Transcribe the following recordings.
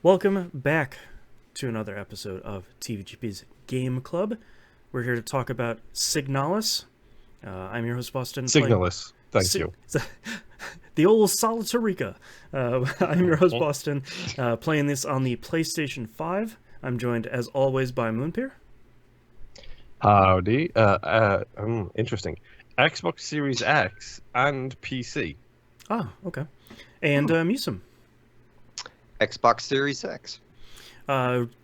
Welcome back to another episode of TVGP's Game Club. We're here to talk about Signalis. I'm your host, Boston. Signalis. Thank you. The old Solitarica. I'm your host, Boston, playing this on the PlayStation 5. I'm joined, as always, by Moonpeer. Howdy. Interesting. Xbox Series X and PC. Ah, okay. And Musum. Xbox Series X.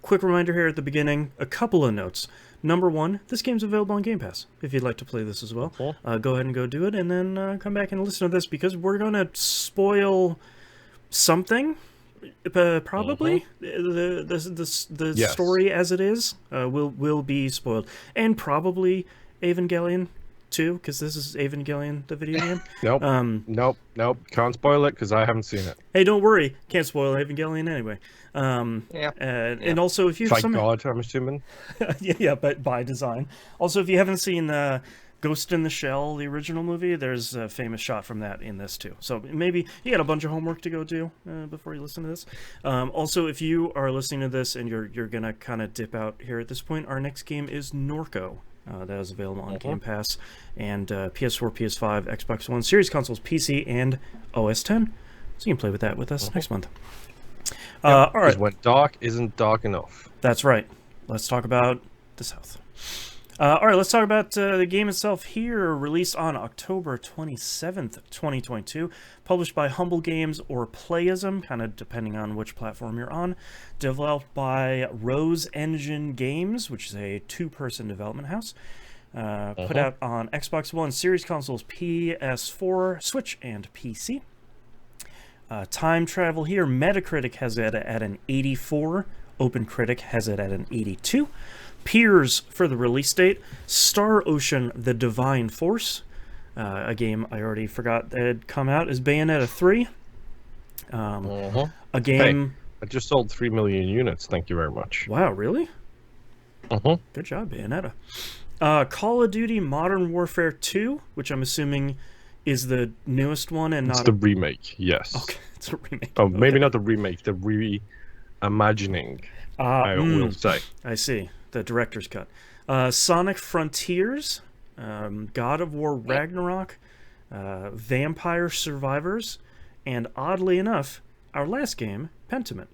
Quick reminder here at the beginning, a couple of notes. Number one, this game's available on Game Pass, if you'd like to play this as well. Cool. Go ahead and go do it, and then come back and listen to this, because we're going to spoil something, probably. The Yes. story as it is will be spoiled. And probably Evangelion, too, because this is Evangelion, the video game. Nope. Can't spoil it because I haven't seen it. Hey, don't worry. Can't spoil Evangelion anyway. And also, if you Thank God, I'm assuming. yeah, but by design. Also, if you haven't seen Ghost in the Shell, the original movie, there's a famous shot from that in this too. So maybe you got a bunch of homework to go do before you listen to this. Also, if you are listening to this and you're gonna kind of dip out here at this point, our next game is Norco. That is available on Game Pass and PS4, PS5, Xbox One, Series consoles, PC, and OS X. So you can play with that with us next month. All right. When dark isn't dark enough. That's right. Let's talk about the South. All right, let's talk about the game itself here. Released on October 27th, 2022. Published by Humble Games or Playism, kind of depending on which platform you're on. Developed by Rose Engine Games, which is a two-person development house. Put out on Xbox One, Series consoles, PS4, Switch, and PC. Time travel here. Metacritic has it at an 84. OpenCritic has it at an 82. Peers for the release date: Star Ocean: The Divine Force, a game I already forgot that had come out, is Bayonetta 3. A game. Hey, I just sold 3 million units. Thank you very much. Wow, really? Good job, Bayonetta. Call of Duty Modern Warfare 2, which I'm assuming is the newest one and It's not the remake. Yes. Okay, it's a remake. Oh, maybe not the remake. The reimagining. I will say. I see. The director's cut. Sonic Frontiers, God of War Ragnarok, Vampire Survivors, and oddly enough, our last game, Pentiment.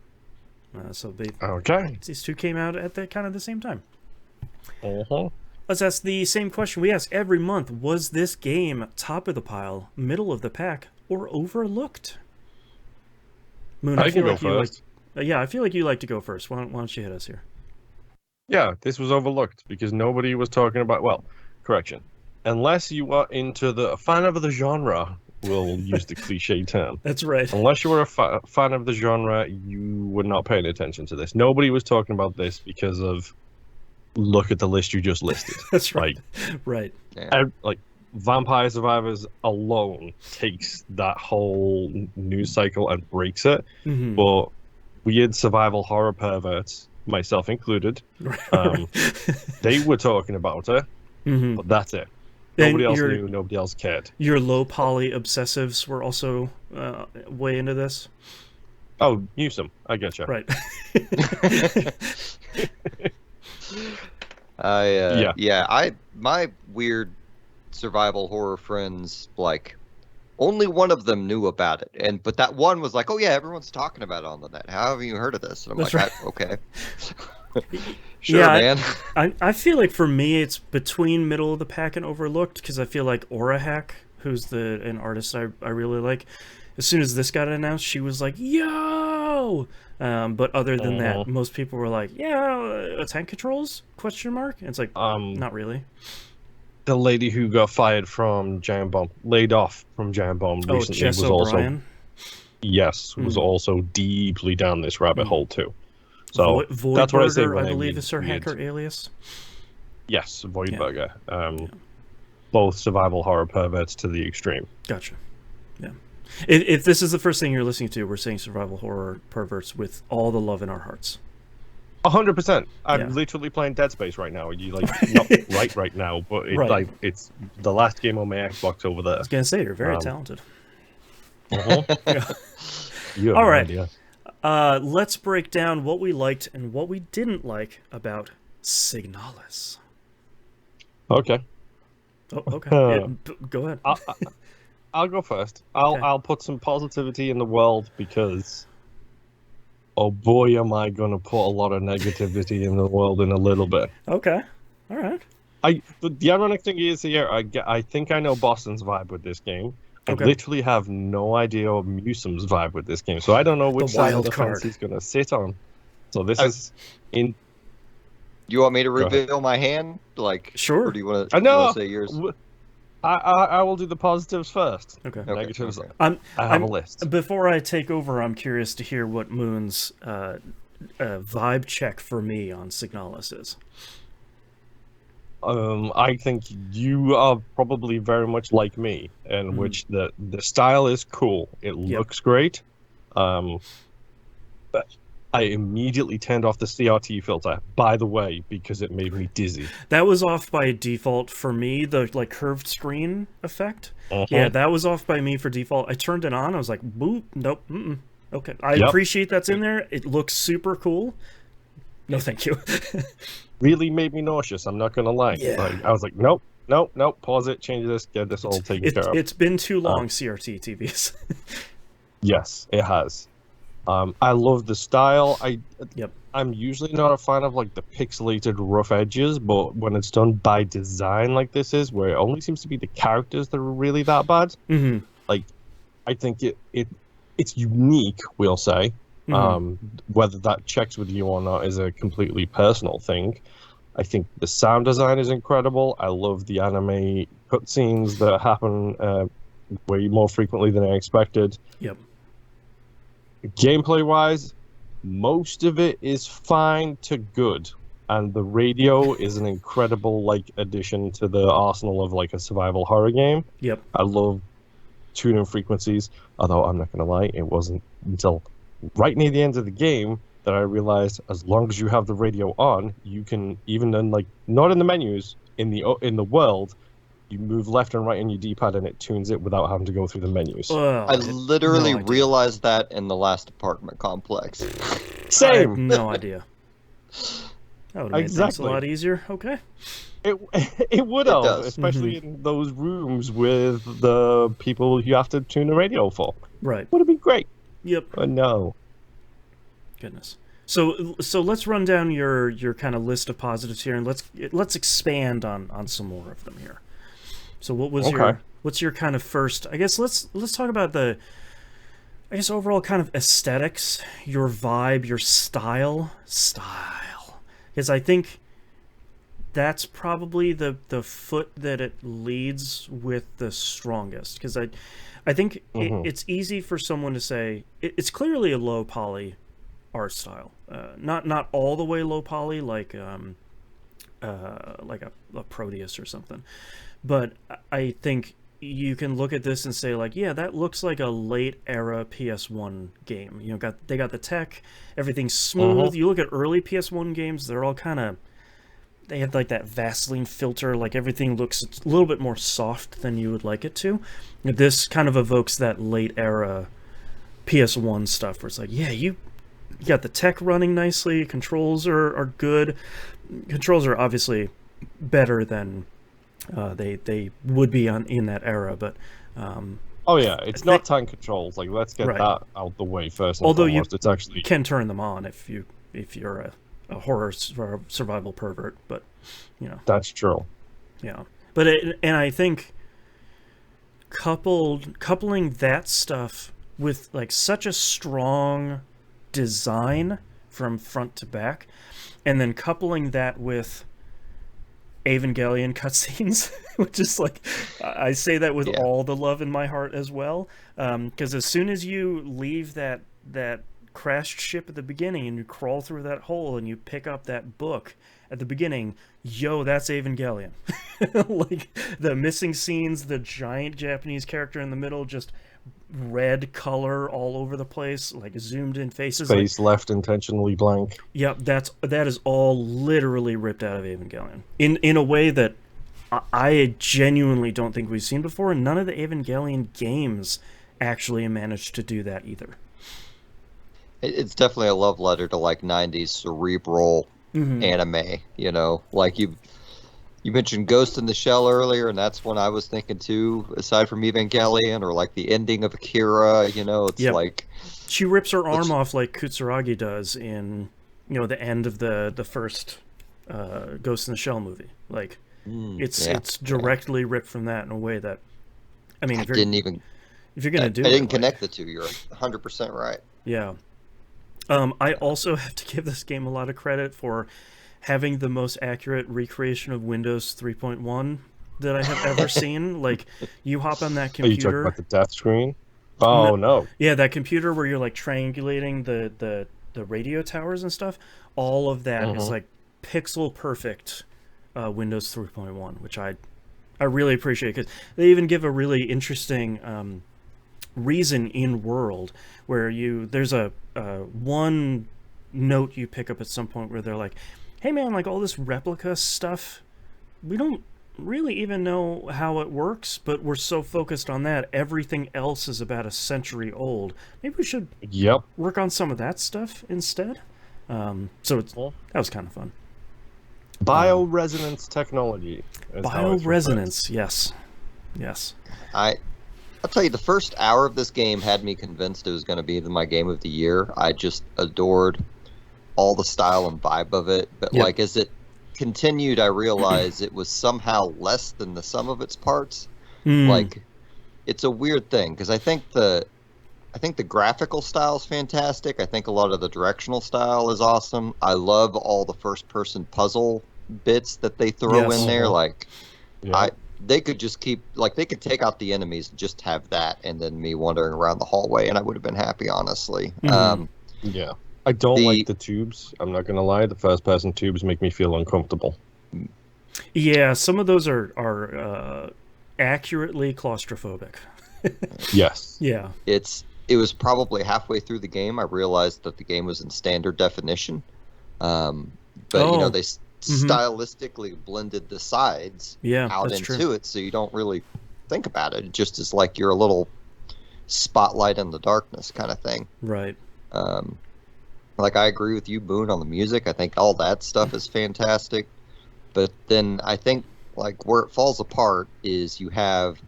So these two came out at kind of the same time. Let's ask the same question we ask every month. Was this game top of the pile, middle of the pack, or overlooked? Moon, I can go first. I feel like you like to go first. Why don't you hit us here? Yeah, this was overlooked because nobody was talking about. Well, correction. Unless you are into the fan of the genre, we'll use the cliche term. That's right. Unless you were a fan of the genre, you were not paying attention to this. Nobody was talking about this because of. Look at the list you just listed. That's right. Right. Like Vampire Survivors alone takes that whole news cycle and breaks it. But weird survival horror perverts, myself included, they were talking about it, but that's it. Nobody else knew, nobody else cared. Your low poly obsessives were also way into this? Oh, Newsom, I get you. Right. My weird survival horror friends, like, only one of them knew about it, but that one was like, "Oh yeah, everyone's talking about it on the net. How have you heard of this?" And I'm That's like, right. "Okay, sure, man." I feel like for me, it's between middle of the pack and overlooked, because I feel like Orahack, who's an artist I really like, as soon as this got announced, she was like, "Yo!" But other than that, most people were like, "Yeah, tank controls?" ? And it's like, not really. The lady who got fired from Giant Bomb, laid off from Giant Bomb recently, Jess was O'Brien? was also deeply down this rabbit hole too. So that's what I say when I believe is her hacker alias. Yes, Voidburger. Both survival horror perverts to the extreme. Gotcha. Yeah. If this is the first thing you're listening to, we're saying survival horror perverts with all the love in our hearts. 100%. I'm literally playing Dead Space right now. You like not right now, but it's the last game on my Xbox over there. I was gonna say you're very talented. You have All no right. idea. Let's break down what we liked and what we didn't like about Signalis. Okay. Oh, okay. Go ahead. I'll go first. Okay. I'll put some positivity in the world because, oh boy, am I gonna put a lot of negativity in the world in a little bit. Okay. All right. The ironic thing is here, I think I know Boston's vibe with this game. I Okay. literally have no idea of Musum's vibe with this game, so I don't know which side of wild the card. fence he's gonna sit on. So this is in. You want me to Go ahead. reveal my hand? Like, Sure. Or do you want I know. to say yours? I will do the positives first. Okay. Okay, Negatives. okay. I have a list. Before I take over, I'm curious to hear what Moon's vibe check for me on Signalis is. I think you are probably very much like me, in which the style is cool. It looks great. But I immediately turned off the CRT filter, by the way, because it made me dizzy. That was off by default for me, the like curved screen effect. Yeah, that was off by me for default. I turned it on. I was like, boop, nope, okay. I appreciate that's in there. It looks super cool. No, thank you. Really made me nauseous, I'm not gonna lie. Yeah. Like, I was like, nope, pause it, change this, get this all taken care of. It's been too long, CRT TVs. Yes, it has. I love the style. Yep. I'm usually not a fan of like the pixelated rough edges, but when it's done by design like this is, where it only seems to be the characters that are really that bad, like I think it's unique, we'll say. Whether that checks with you or not is a completely personal thing. I think the sound design is incredible. I love the anime cutscenes that happen way more frequently than I expected. Yep. Gameplay wise, most of it is fine to good, and the radio is an incredible like addition to the arsenal of like a survival horror game. Yep. I love tuning frequencies, although I'm not gonna lie, it wasn't until right near the end of the game that I realized as long as you have the radio on, you can, even in like not in the menus, in the world, you move left and right on your D-pad and it tunes it without having to go through the menus. I literally realized that in the last apartment complex. Same. I have no idea. That would have made things a lot easier. Okay. It would have, especially in those rooms with the people you have to tune the radio for. Right. Would have been great. Yep. But no. Goodness. So let's run down your kind of list of positives here, and let's expand on some more of them here. So what was what's your kind of first? I guess let's talk about the overall kind of aesthetics, your vibe, your style, because I think that's probably the foot that it leads with the strongest. Because I think it's easy for someone to say it's clearly a low poly art style, not all the way low poly like a Proteus or something, but I think you can look at this and say like, yeah, that looks like a late era PS1 game. You know, they got the tech, everything's smooth. You look at early PS1 games, they're all kind of, they have like that Vaseline filter, like everything looks a little bit more soft than you would like it to. This kind of evokes that late era PS1 stuff where it's like, yeah, you got the tech running nicely, controls are good. Controls are obviously better than they would be in that era, but oh yeah, it's not tank controls. Like, let's get that out the way first. Although foremost. It's actually can turn them on if you're a horror survival pervert, but you know that's true. Yeah, but and I think coupling that stuff with like such a strong design from front to back, and then coupling that with Evangelion cutscenes, which is like, I say that with all the love in my heart as well, because as soon as you leave that crashed ship at the beginning and you crawl through that hole and you pick up that book at the beginning, yo, that's Evangelion. Like the missing scenes, the giant Japanese character in the middle, just red color all over the place, like zoomed in faces, face left intentionally blank. Yep, that is all literally ripped out of Evangelion in a way that I genuinely don't think we've seen before, and none of the Evangelion games actually managed to do that either. It's definitely a love letter to like 90s cerebral anime, you know, like you mentioned Ghost in the Shell earlier, and that's one I was thinking too, aside from Evangelion, or like the ending of Akira, you know, it's Yep. like She rips her arm off like Kutsuragi does in, you know, the end of the first Ghost in the Shell movie. Like, it's directly ripped from that in a way that, I mean, if you're gonna do I it, didn't like, connect the two. You're 100% right. yeah. I also have to give this game a lot of credit for having the most accurate recreation of Windows 3.1 that I have ever seen. Like, you hop on that Are you talking computer. about the death screen? Oh, no. Yeah, that computer where you're like triangulating the radio towers and stuff. All of that is like pixel perfect Windows 3.1, which I really appreciate, because they even give a really interesting reason in world where there's a one note you pick up at some point where they're like, hey man, like all this replica stuff, we don't really even know how it works, but we're so focused on that, everything else is about a century old. Maybe we should work on some of that stuff instead. So that was kind of fun. Bioresonance technology. Bioresonance, yes. I'll tell you, the first hour of this game had me convinced it was going to be my game of the year. I just adored all the style and vibe of it. But like as it continued, I realized it was somehow less than the sum of its parts. Like, it's a weird thing, because I think the graphical style is fantastic. I think a lot of the directional style is awesome. I love all the first-person puzzle bits that they throw in there. Like, they could just they could take out the enemies and just have that, and then me wandering around the hallway, and I would have been happy, honestly. Yeah. I don't like the tubes. I'm not going to lie. The first-person tubes make me feel uncomfortable. Yeah, some of those are accurately claustrophobic. Yes. Yeah. It was probably halfway through the game I realized that the game was in standard definition. But you know, they stylistically blended the sides out into it, so you don't really think about it. It just is like you're a little spotlight in the darkness kind of thing. Right. Like, I agree with you, Boone, on the music. I think all that stuff is fantastic. But then I think, like, where it falls apart is you have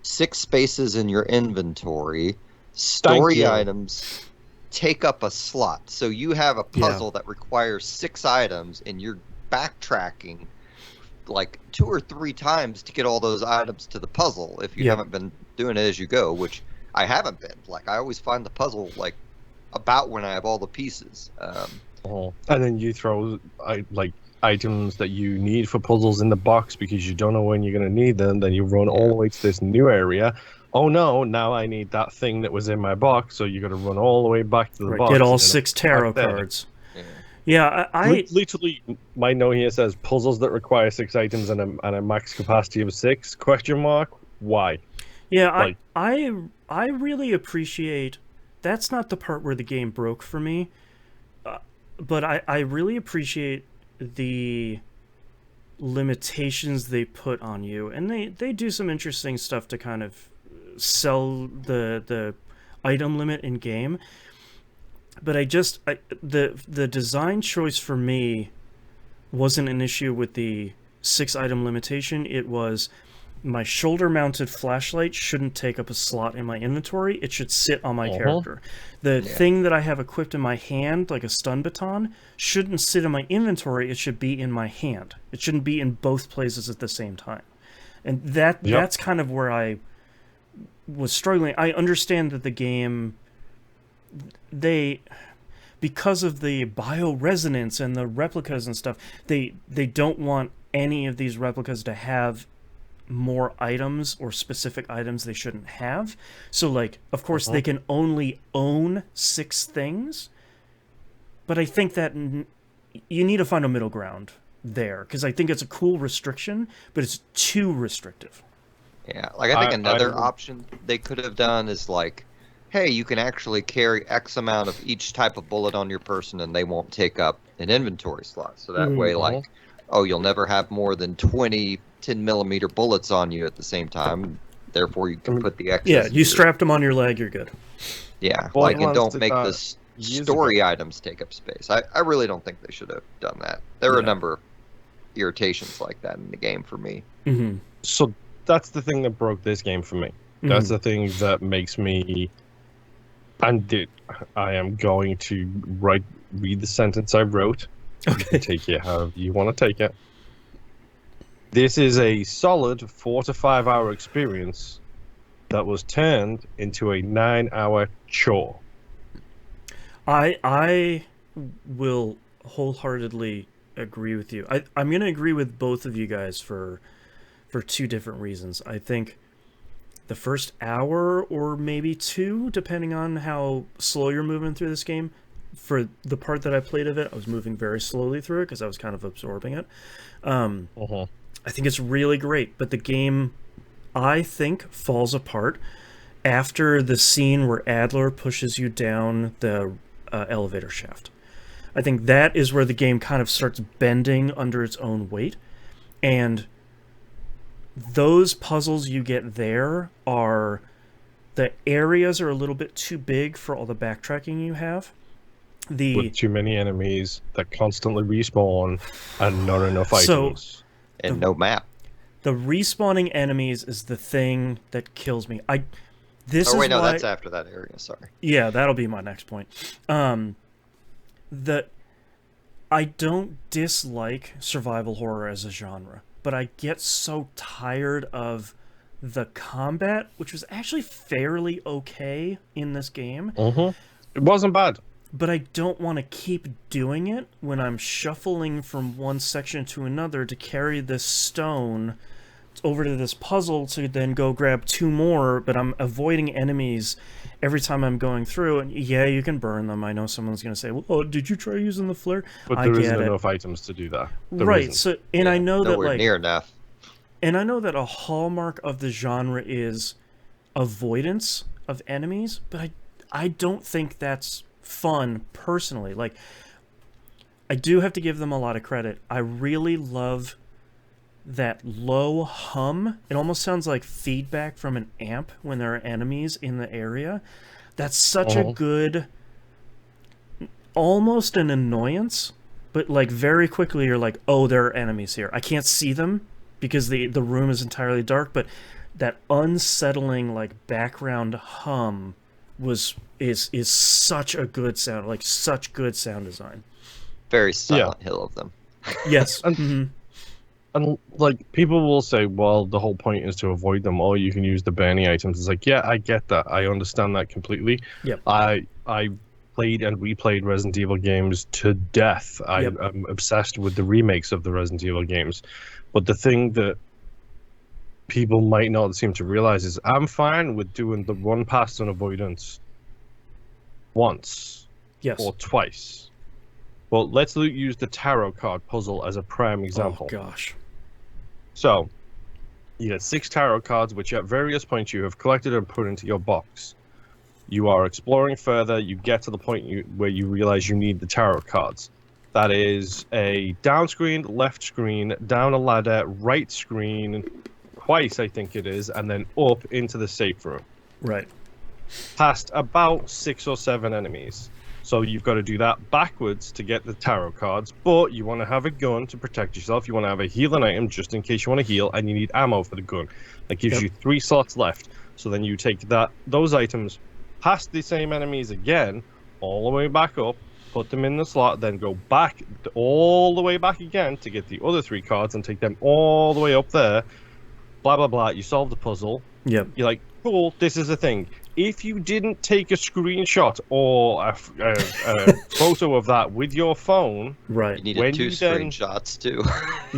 6 spaces in your inventory. Story items take up a slot. So you have a puzzle that requires 6 items, and you're backtracking like 2 or 3 times to get all those items to the puzzle if you haven't been doing it as you go, which I haven't been. Like, I always find the puzzle, like, about when I have all the pieces. And then you throw items that you need for puzzles in the box because you don't know when you're going to need them. Then you run all the way to this new area. Oh no, now I need that thing that was in my box, so you got to run all the way back to the box. Get all 6 tarot cards. I literally, my note here says puzzles that require 6 items and a max capacity of 6? ? Why? Yeah, I really appreciate. That's not the part where the game broke for me, but I really appreciate the limitations they put on you, and they do some interesting stuff to kind of sell the item limit in game. But the design choice for me wasn't an issue with the 6 item limitation. It was, my shoulder mounted flashlight shouldn't take up a slot in my inventory. It should sit on my character. The thing that I have equipped in my hand, like a stun baton, shouldn't sit in my inventory. It should be in my hand. It shouldn't be in both places at the same time. And that's kind of where I was struggling. I understand that the game, because of the bioresonance and the replicas and stuff, they don't want any of these replicas to have more items or specific items they shouldn't have. So, like, of course they can only own 6 things, but I think that you need to find a middle ground there, because I think it's a cool restriction, but it's too restrictive. Yeah, like, I think another option they could have done is, like, hey, you can actually carry X amount of each type of bullet on your person and they won't take up an inventory slot. So that way, like, you'll never have more than 20 10mm bullets on you at the same time. Therefore, you can put the X. Yeah, you strapped them on your leg, you're good. Yeah, like, and don't make this story items take up space. I really don't think they should have done that. There were a number of irritations like that in the game for me. Mm-hmm. So that's the thing that broke this game for me. That's the thing that makes me... And I am going to read the sentence I wrote. Okay. You can take it however you want to take it. This is a solid 4 to 5 hour experience that was turned into a 9-hour chore. I will wholeheartedly agree with you. I'm going to agree with both of you guys for two different reasons. I think the first hour or maybe two, depending on how slow you're moving through this game, for the part that I played of it, I was moving very slowly through it because I was kind of absorbing it. I think it's really great, but the game, I think, falls apart after the scene where Adler pushes you down the elevator shaft. I think that is where the game kind of starts bending under its own weight, and those puzzles you get there are... The areas are a little bit too big for all the backtracking you have. With too many enemies that constantly respawn and not enough items. And no map. The respawning enemies is the thing that kills me. That's after that area, sorry. Yeah, that'll be my next point. I don't dislike survival horror as a genre, but I get so tired of the combat, which was actually fairly okay in this game. It wasn't bad. But I don't want to keep doing it when I'm shuffling from one section to another to carry this stone over to this puzzle to then go grab two more, but I'm avoiding enemies every time I'm going through. And yeah, you can burn them. I know someone's going to say, well, did you try using the flare? But there isn't enough items to do that. Right. So, and I know that near enough. And I know that a hallmark of the genre is avoidance of enemies, but I don't think that's fun personally. Like, I do have to give them a lot of credit. I really love that low hum. It almost sounds like feedback from an amp when there are enemies in the area. That's such a good, almost an annoyance, but like very quickly you're like, oh, there are enemies here. I can't see them because the room is entirely dark, but that unsettling like background hum is such a good sound, like such good sound design. Very Silent Hill of them. Yes. And like people will say, well, the whole point is to avoid them, or you can use the burning items. It's like, yeah, I get that. I understand that completely. Yep. I played and replayed Resident Evil games to death. I'm obsessed with the remakes of the Resident Evil games. But the thing that people might not seem to realize is I'm fine with doing the run past and avoidance once or twice. Well, let's use the tarot card puzzle as a prime example. Oh, gosh. So, you get 6 tarot cards, which at various points you have collected and put into your box. You are exploring further, you get to the point where you realize you need the tarot cards. That is a down screen, left screen, down a ladder, right screen, twice I think it is, and then up into the safe room. Right. Past about 6 or 7 enemies. So you've got to do that backwards to get the tarot cards, but you want to have a gun to protect yourself. You want to have a healing item just in case you want to heal, and you need ammo for the gun. That gives you 3 slots left. So then you take those items past the same enemies again, all the way back up, put them in the slot, then go back all the way back again to get the other 3 cards and take them all the way up there. Blah, blah, blah. You solve the puzzle. Yep. You're like, cool, this is the thing. If you didn't take a screenshot or a photo of that with your phone... Right. You needed 2 screenshots, too.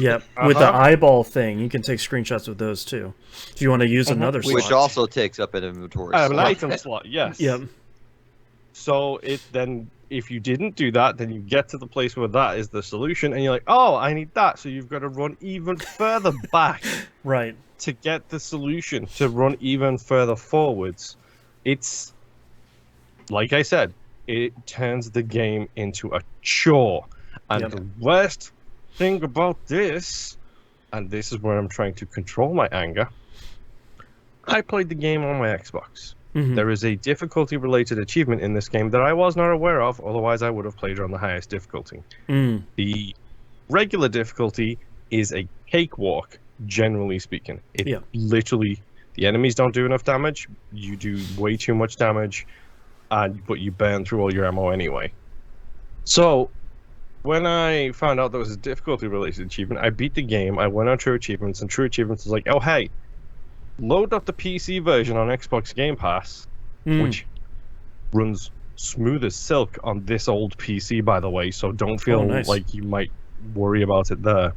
Yep. With the eyeball thing, you can take screenshots with those, too. If you want to use another slot. Which also takes up an inventory slot. An item slot, yes. Yep. So if you didn't do that, then you get to the place where that is the solution, and you're like, oh, I need that. So you've got to run even further back. Right. To get the solution, to run even further forwards. It's, like I said, it turns the game into a chore. And the worst thing about this, and this is where I'm trying to control my anger, I played the game on my Xbox. There is a difficulty-related achievement in this game that I was not aware of, otherwise I would have played it on the highest difficulty. The regular difficulty is a cakewalk, generally speaking. It literally, the enemies don't do enough damage, you do way too much damage, but you burn through all your ammo anyway. So, when I found out there was a difficulty-related achievement, I beat the game, I went on True Achievements, and True Achievements was like, oh hey, load up the PC version on Xbox Game Pass, which runs smooth as silk on this old PC, by the way, so don't feel like you might worry about it there.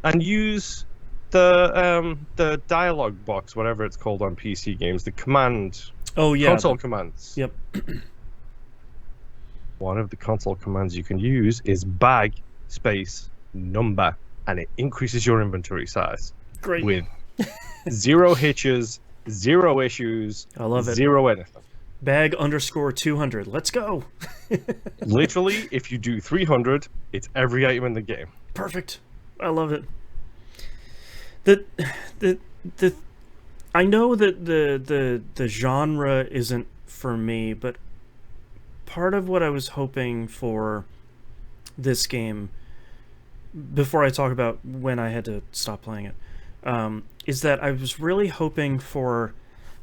And use the dialogue box, whatever it's called on PC games, the command... console commands. Yep. One of the console commands you can use is bag space number, and it increases your inventory size. Great. With 0 hitches, 0 issues, I love it. 0 anything. Bag _200. Let's go. Literally, if you do 300, it's every item in the game. Perfect. I love it. I know that the genre isn't for me, but part of what I was hoping for this game, before I talk about when I had to stop playing it, is that I was really hoping for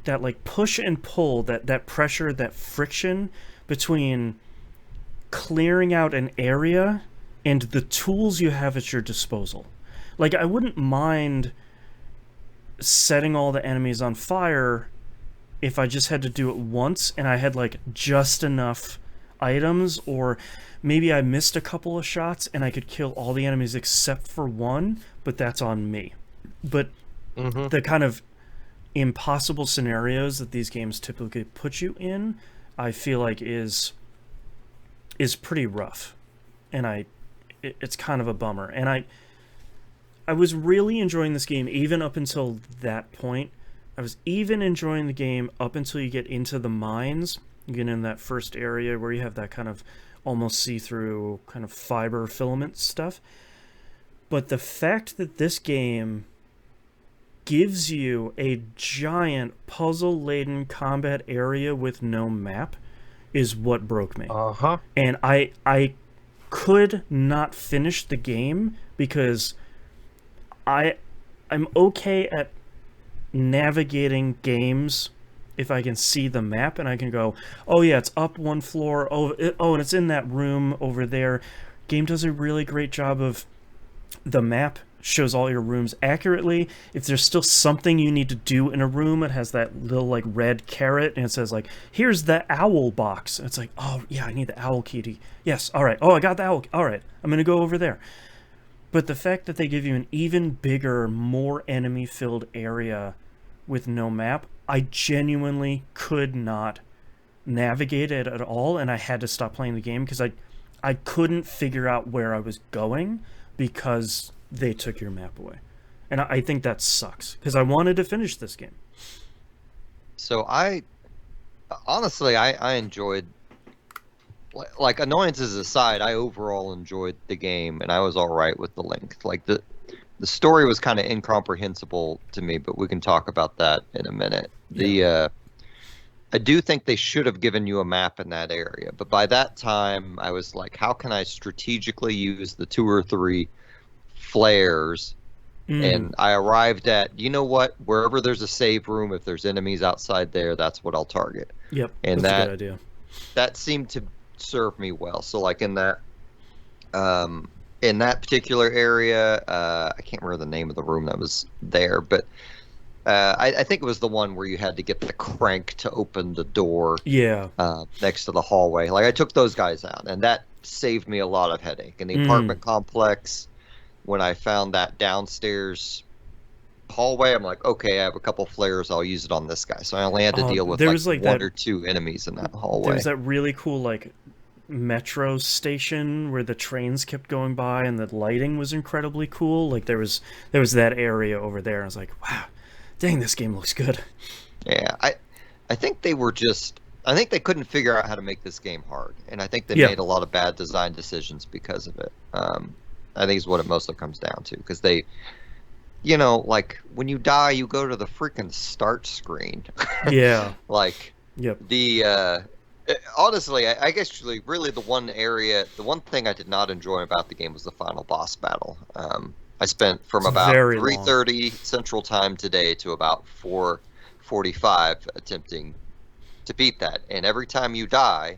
that like push and pull, that pressure, that friction between clearing out an area and the tools you have at your disposal. Like, I wouldn't mind setting all the enemies on fire if I just had to do it once and I had like just enough items, or maybe I missed a couple of shots and I could kill all the enemies except for one, but that's on me. But the kind of impossible scenarios that these games typically put you in, I feel like is pretty rough, and it's kind of a bummer. And I was really enjoying this game even up until that point. I was even enjoying the game up until you get into the mines. You get in that first area where you have that kind of almost see-through kind of fiber filament stuff. But the fact that this game gives you a giant puzzle-laden combat area with no map is what broke me. And I could not finish the game because I'm okay at navigating games if I can see the map and I can go, oh yeah, it's up one floor, and it's in that room over there. Game does a really great job of the map shows all your rooms accurately. If there's still something you need to do in a room, it has that little like red caret and it says like, here's the owl box. And it's like, oh yeah, I need the owl key. Yes, all right. Oh, I got the owl. All right, I'm gonna go over there. But the fact that they give you an even bigger, more enemy-filled area with no map, I genuinely could not navigate it at all, and I had to stop playing the game because I couldn't figure out where I was going because they took your map away. And I think that sucks because I wanted to finish this game. So I enjoyed, like, annoyances aside, I overall enjoyed the game, and I was all right with the length. Like, the story was kind of incomprehensible to me, but we can talk about that in a minute. Yeah. I do think they should have given you a map in that area, but by that time, I was like, how can I strategically use the 2 or 3 flares? And I arrived at, you know what, wherever there's a save room, if there's enemies outside there, that's what I'll target. Yep, and that's a good idea. That seemed to serve me well. So like in that particular area, I can't remember the name of the room that was there, but I think it was the one where you had to get the crank to open the door. Yeah. Next to the hallway. Like, I took those guys out, and that saved me a lot of headache. In the apartment complex, when I found that downstairs hallway, I'm like, okay, I have a couple flares, I'll use it on this guy. So I only had to deal with like 1 or 2 enemies in that hallway. There's that really cool like metro station where the trains kept going by and the lighting was incredibly cool. Like there was that area over there. I was like, wow, dang, this game looks good. Yeah, I think they they couldn't figure out how to make this game hard, and I think they made a lot of bad design decisions because of it. I think is what it mostly comes down to, because like when you die, you go to the freaking start screen. Yeah. Like Yep. honestly, I guess really the one thing I did not enjoy about the game was the final boss battle. I spent from It's about very long. 3:30 Central Time today to about 4:45 attempting to beat that. And every time you die,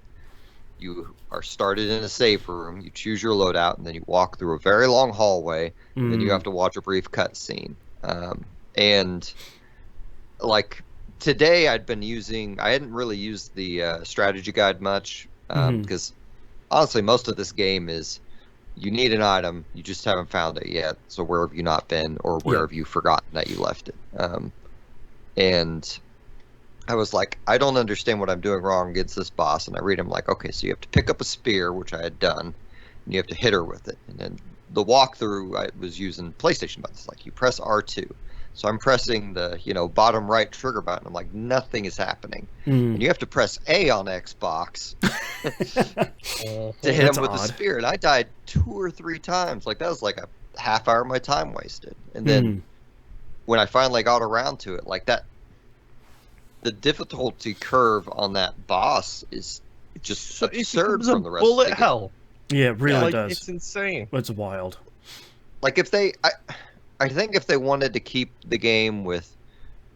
you are started in a safe room, you choose your loadout, and then you walk through a very long hallway, and then you have to watch a brief cutscene. And like today, I hadn't really used the strategy guide much because honestly, most of this game is you need an item, you just haven't found it yet. So where have you not been, or where have you forgotten that you left it? And I was like, I don't understand what I'm doing wrong against this boss. And I read him like, okay, so you have to pick up a spear, which I had done, and you have to hit her with it. And then the walkthrough, I was using PlayStation buttons. Like you press R2. So I'm pressing the, bottom right trigger button. I'm like, nothing is happening. And you have to press A on Xbox to hit him with the spear. And I died 2 or 3 times. Like that was like a half hour of my time wasted. And then when I finally got around to it, like that, the difficulty curve on that boss is just absurd from the rest of the game. Hell. Yeah, it really does. It's insane. It's wild. Like if I think if they wanted to keep the game with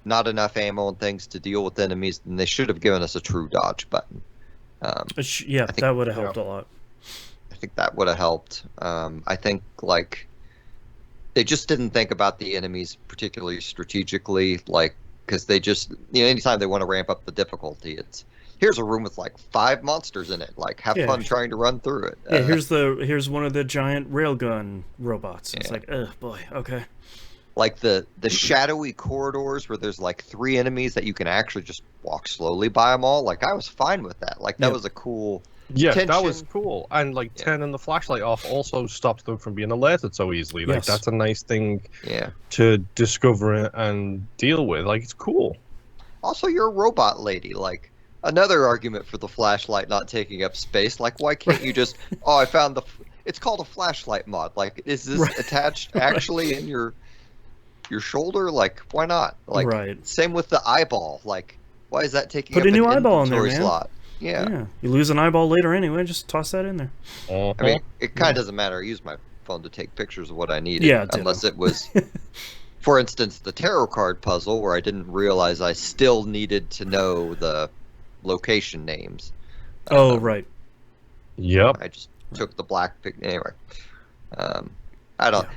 not enough ammo and things to deal with enemies, then they should have given us a true dodge button. That would have helped a lot. I think that would have helped. I think like they just didn't think about the enemies particularly strategically, like because they just anytime they want to ramp up the difficulty, it's here's a room with like 5 monsters in it. Like have fun trying to run through it. Yeah, here's one of the giant railgun robots. It's like, oh boy, okay. Like the shadowy corridors where there's like 3 enemies that you can actually just walk slowly by them all. Like I was fine with that. Like that was a cool. Yeah, tension. that was cool. And like turning the flashlight off also stops them from being alerted so easily. Like that's a nice thing to discover and deal with. Like it's cool. Also, you're a robot lady. Like another argument for the flashlight not taking up space. Like why can't you just I found it's called a flashlight mod. Like is this attached actually in your shoulder? Like why not? Like same with the eyeball. Like why is that taking up a new an eyeball in there, man. slot? Yeah. You lose an eyeball later anyway, just toss that in there. I mean, it kind of doesn't matter. I use my phone to take pictures of what I needed. Unless it was, for instance, the tarot card puzzle where I didn't realize I still needed to know the location names. Right. Yep. I just took the black pick. Anyway. I don't...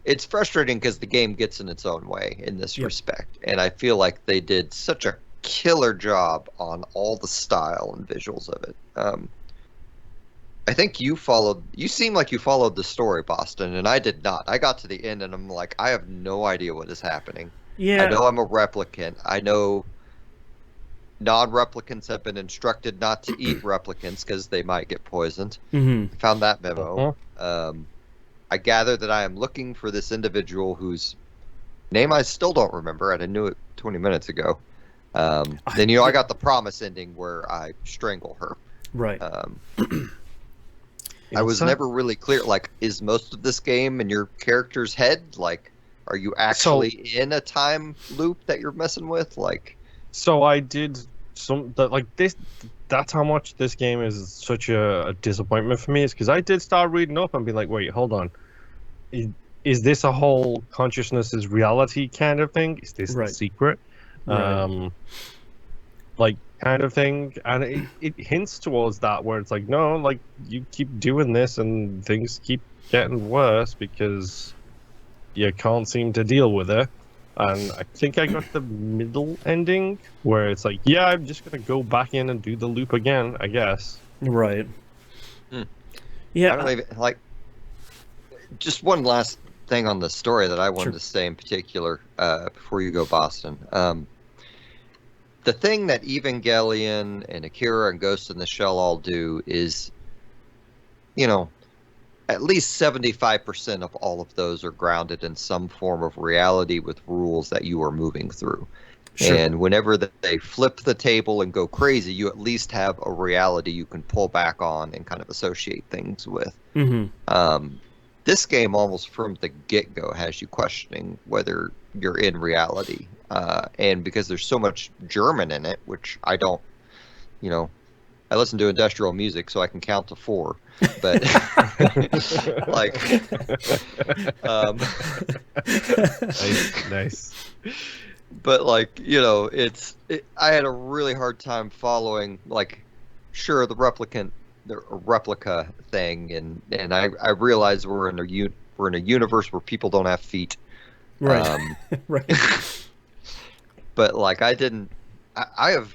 It's frustrating because the game gets in its own way in this respect. And I feel like they did such a killer job on all the style and visuals of it. I think you seem like you followed the story, Boston, and I did not. I got to the end and I'm like, I have no idea what is happening. I know I'm a replicant. I know non-replicants have been instructed not to eat replicants because they might get poisoned. I found that memo. I gather that I am looking for this individual whose name I still don't remember, and I knew it 20 minutes ago. Then I got the promise ending where I strangle her. Right. I was never really clear. Like, is most of this game in your character's head? Like, are you actually in a time loop that you're messing with? Like, so I did this. That's how much this game is such a disappointment for me. Is because I did start reading up and be like, wait, hold on. Is this a whole consciousness is reality kind of thing? Is this the secret? Like kind of thing, and it hints towards that where it's like, no, like you keep doing this and things keep getting worse because you can't seem to deal with it. And I think I got the middle ending where it's like, yeah, I'm just gonna go back in and do the loop again, I guess. Right. Yeah. I don't even like. Just one last thing on the story that I wanted to say in particular before you go, Boston. The thing that Evangelion and Akira and Ghost in the Shell all do is, at least 75% of all of those are grounded in some form of reality with rules that you are moving through. And whenever they flip the table and go crazy, you at least have a reality you can pull back on and kind of associate things with. this game almost from the get-go has you questioning whether you're in reality. And because there's so much German in it, which I don't, I listen to industrial music, so I can count to 4. But like, nice. But like, I had a really hard time following. Like, sure, the replica thing, and I realize we're in a universe where people don't have feet. Right. Right. But like, I have,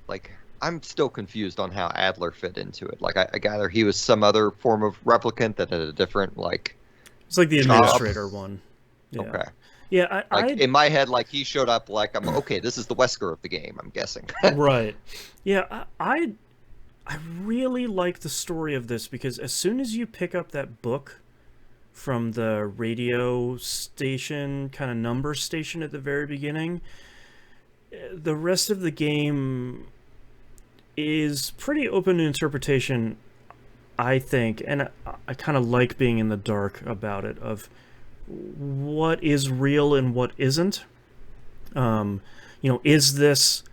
like, I'm still confused on how Adler fit into it. Like, I gather he was some other form of replicant that had a different, like, it's like the job. administrator one. Yeah. Okay. Yeah, in my head, like, he showed up like, I'm okay, this is the Wesker of the game, I'm guessing. Right. Yeah, I really like the story of this, because as soon as you pick up that book from the radio station, kind of number station at the very beginning, the rest of the game is pretty open to interpretation, I think, and I kind of like being in the dark about it, of what is real and what isn't. Is this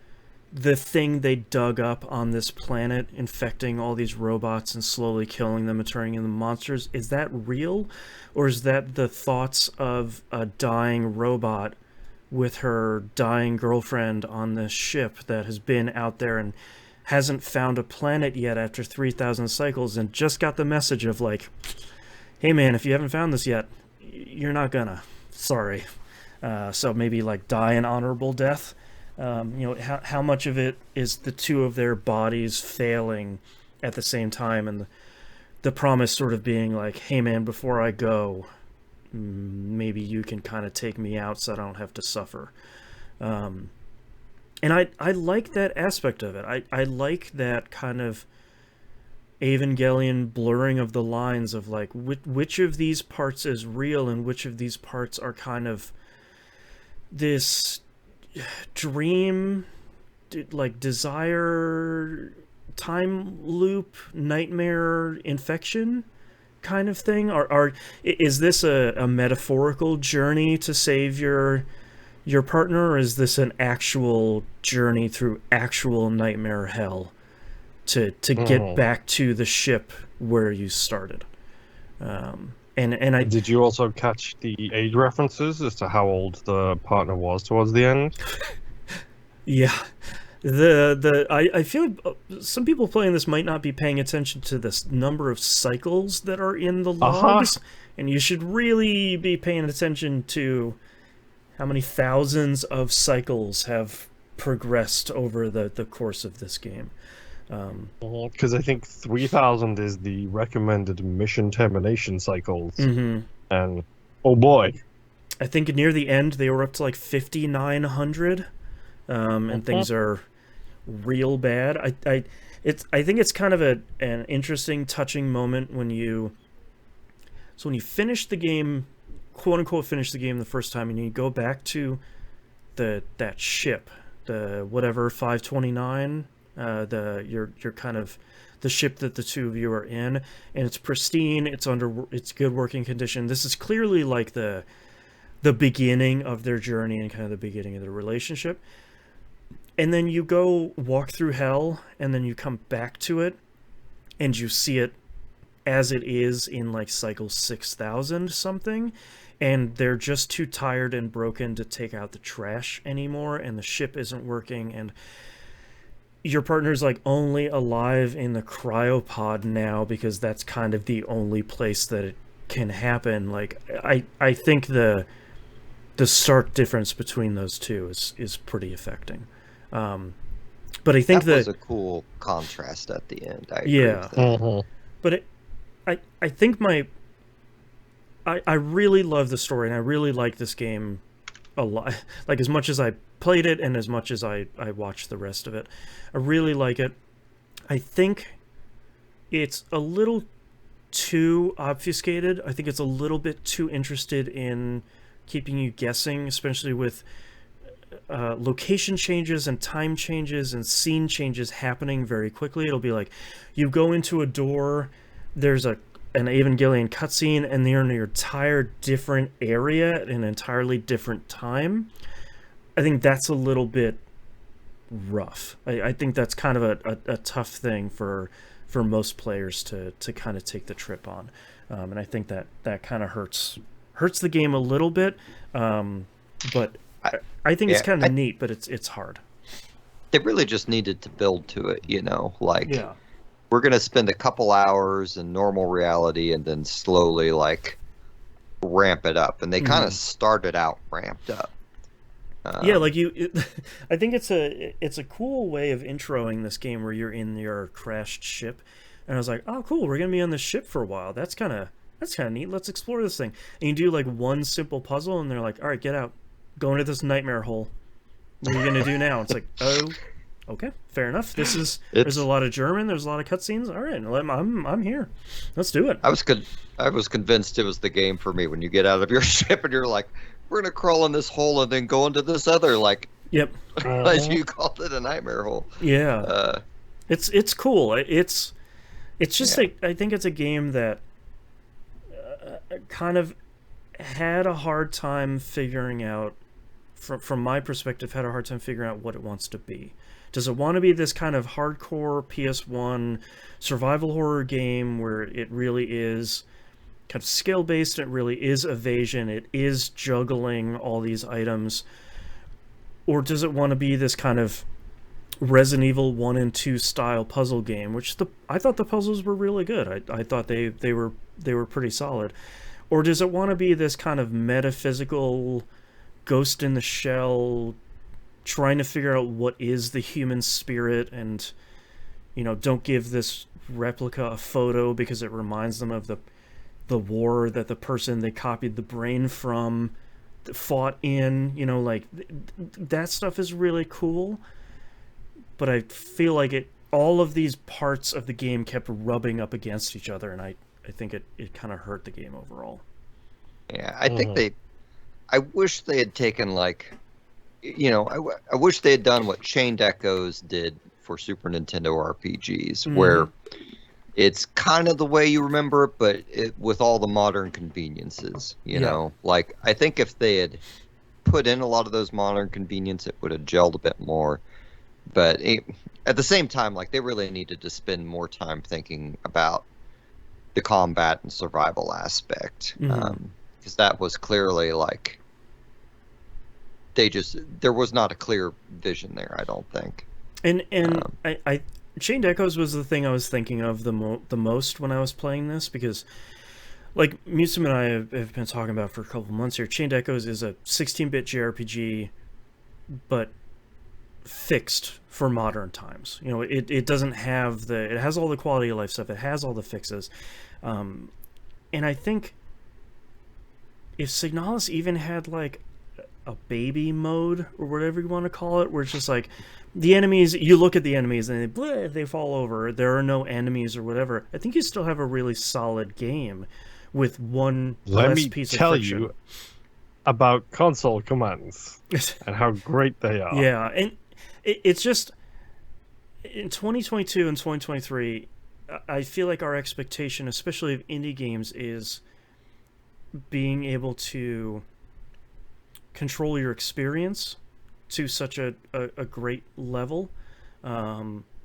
the thing they dug up on this planet, infecting all these robots and slowly killing them and turning into monsters? Is that real? Or is that the thoughts of a dying robot with her dying girlfriend on this ship that has been out there and hasn't found a planet yet after 3,000 cycles, and just got the message of like, hey man, if you haven't found this yet, you're not gonna. Sorry. So maybe like die an honorable death. How much of it is the two of their bodies failing at the same time, and the promise sort of being like, hey man, before I go, maybe you can kind of take me out so I don't have to suffer. And I like that aspect of it. I like that kind of Evangelion blurring of the lines of like which of these parts is real and which of these parts are kind of this dream, like desire, time loop, nightmare, infection kind of thing. Is this a metaphorical journey to save your partner, or is this an actual journey through actual nightmare hell to get back to the ship where you started? Did you also catch the age references as to how old the partner was towards the end? Yeah. I feel like some people playing this might not be paying attention to this number of cycles that are in the logs, and you should really be paying attention to how many thousands of cycles have progressed over the course of this game. Because I think 3,000 is the recommended mission termination cycles. Mm-hmm. And, oh boy. I think near the end they were up to like 5,900, and things are real bad. I think it's kind of an interesting, touching moment when you finish the game, quote unquote finish the game the first time, and you go back to that ship, the whatever 529, your kind of the ship that the two of you are in, and it's pristine, it's good working condition. This is clearly like the beginning of their journey and kind of the beginning of their relationship. And then you go walk through hell, and then you come back to it, and you see it as it is in like cycle 6,000 something, and they're just too tired and broken to take out the trash anymore, and the ship isn't working, and your partner's like only alive in the cryopod now because that's kind of the only place that it can happen. Like I think the stark difference between those two is pretty affecting. But I think that was a cool contrast at the end. I agree with that. Mm-hmm. But I think I really love the story, and I really like this game a lot. Like, as much as I played it and as much as I watched the rest of it, I really like it. I think it's a little too obfuscated. I think it's a little bit too interested in keeping you guessing, especially with location changes and time changes and scene changes happening very quickly. It'll be like, you go into a door, there's a an Evangelion cutscene and they're in an entire different area at an entirely different time, I think that's a little bit rough. I think that's kind of a tough thing for most players to kind of take the trip on, and I think that kind of hurts the game a little bit. But I think it's kind of neat, but it's hard. They really just needed to build to it, you know, like Yeah. we're gonna spend a couple hours in normal reality and then slowly like ramp it up, and they kind of started out ramped up. Yeah, like I think it's a cool way of introing this game where you're in your crashed ship, and I was like, oh, cool, we're gonna be on this ship for a while. That's kind of neat. Let's explore this thing. And you do like one simple puzzle, and they're like, all right, get out, go into this nightmare hole. What are you gonna do now? It's like, oh, okay, fair enough. There's a lot of German. There's a lot of cutscenes. All right, I'm here. Let's do it. I was convinced it was the game for me when you get out of your ship and you're like, we're gonna crawl in this hole and then go into this other like. Yep. As you called it, a nightmare hole. Yeah. It's cool. It's just I think it's a game that kind of had a hard time figuring out, from my perspective, had a hard time figuring out what it wants to be. Does it want to be this kind of hardcore PS1 survival horror game where it really is kind of skill-based, it really is evasion, it is juggling all these items? Or does it want to be this kind of Resident Evil 1 and 2 style puzzle game, which I thought the puzzles were really good. I thought they were pretty solid. Or does it want to be this kind of metaphysical Ghost in the Shell, trying to figure out what is the human spirit, and don't give this replica a photo because it reminds them of the war that the person they copied the brain from fought in, that stuff is really cool. But I feel like all of these parts of the game kept rubbing up against each other, and I think it kind of hurt the game overall. Yeah, I think I wish they had taken I wish they had done what Chained Echoes did for Super Nintendo RPGs, where it's kind of the way you remember it, but with all the modern conveniences, you know? Like, I think if they had put in a lot of those modern conveniences, it would have gelled a bit more. But at the same time, like, they really needed to spend more time thinking about the combat and survival aspect. Because that was clearly, like, there was not a clear vision there, I don't think. And I Chained Echoes was the thing I was thinking of the most when I was playing this, because like Musum and I have been talking about for a couple months here, Chained Echoes is a 16-bit JRPG, but fixed for modern times. It doesn't have it has all the quality of life stuff, it has all the fixes, and I think if Signalis even had like a baby mode or whatever you want to call it, where it's just like the enemies, you look at the enemies and they fall over, there are no enemies or whatever, I think you still have a really solid game with one less piece of friction. Let me tell you about console commands and how great they are. Yeah, and it's just in 2022 and 2023, I feel like our expectation, especially of indie games, is being able to control your experience to such a great level.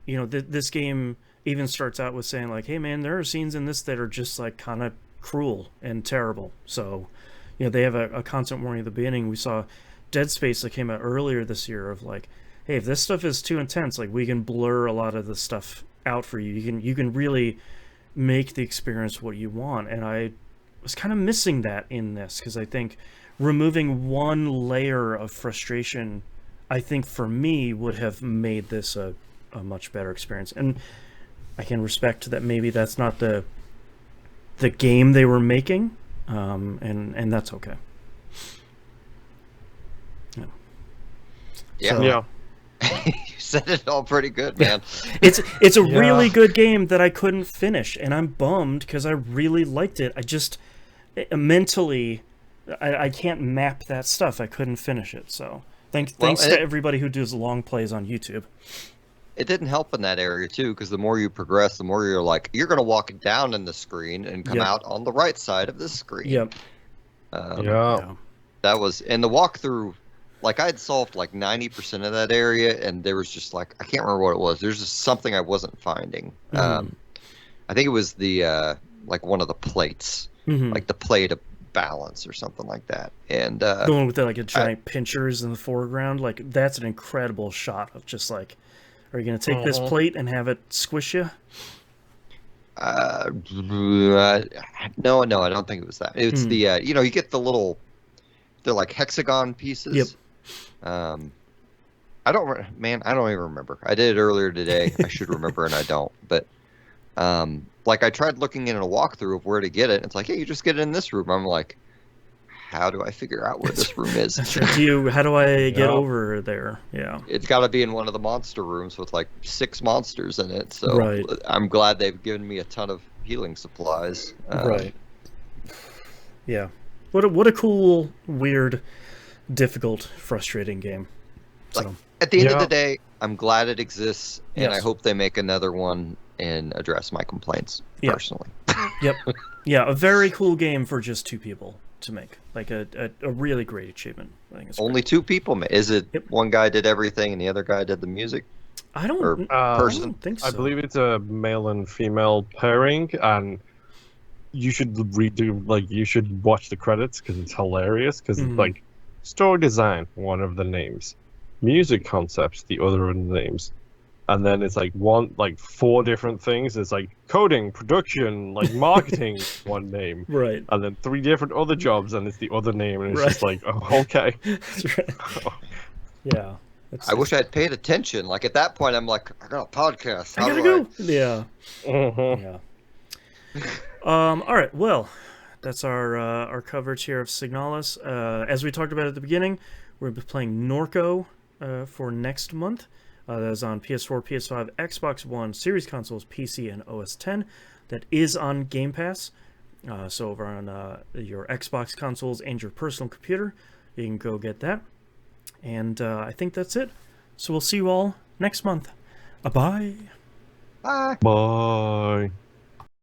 This game even starts out with saying like, hey man, there are scenes in this that are just like kind of cruel and terrible. So, they have a constant warning at the beginning. We saw Dead Space that came out earlier this year of like, hey, if this stuff is too intense, like we can blur a lot of the stuff out for you. You can really make the experience what you want. And I was kind of missing that in this, because I think removing one layer of frustration, I think for me would have made this a much better experience. And I can respect that maybe that's not the game they were making, and that's okay. Yeah. So, you said it all pretty good, man. It's a really good game that I couldn't finish, and I'm bummed because I really liked it. I just mentally I can't map that stuff. I couldn't finish it. So thanks to everybody who does long plays on YouTube. it didn't help in that area too, because the more you progress, the more you're like, you're going to walk down in the screen and come Yep. out on the right side of the screen. Yep. Yeah. That was, and the walkthrough, like I'd solved like 90% of that area, and there was just like, I can't remember what it was. There's just something I wasn't finding. I think it was the like one of the plates, like the plate of balance or something like that. And the one with the, like a giant pinchers in the foreground, like that's an incredible shot of just like, are you gonna take this plate and have it squish you? No, I don't think it was that. It's the you know, you get the little, they're like hexagon pieces. Yep. I don't even remember. I did it earlier today. I should remember and I don't. But like I tried looking in a walkthrough of where to get it. It's like, hey, you just get it in this room. I'm like, how do I figure out where this room is? How do I get over there? Yeah. It's got to be in one of the monster rooms with like 6 monsters in it. So right. I'm glad they've given me a ton of healing supplies. Right. Yeah. What a cool, weird, difficult, frustrating game. So like, at the end of the day, I'm glad it exists, and I hope they make another one and address my complaints personally. Yep. Yeah, a very cool game for just 2 people to make. Like a really great achievement. I think it's only great. 2 people. Is it one guy did everything and the other guy did the music? I don't think so. I believe it's a male and female pairing, and you should you should watch the credits because it's hilarious. Because it's like story design, one of the names, music concepts, the other of the names, and then it's like 4 different things. It's like coding, production, like marketing, one name, right? And then 3 different other jobs, and it's the other name, and it's just like, oh, okay. That's right. Yeah. I wish I had paid attention. Like at that point, I'm like, I got a podcast. I gotta go. Yeah. Yeah. All right. Well, that's our coverage here of Signalis. As we talked about at the beginning, we're playing Norco for next month. That is on PS4, PS5, Xbox One, Series consoles, PC, and OS X. That is on Game Pass. So over on your Xbox consoles and your personal computer, you can go get that. And I think that's it. So we'll see you all next month. Bye. Bye. Bye.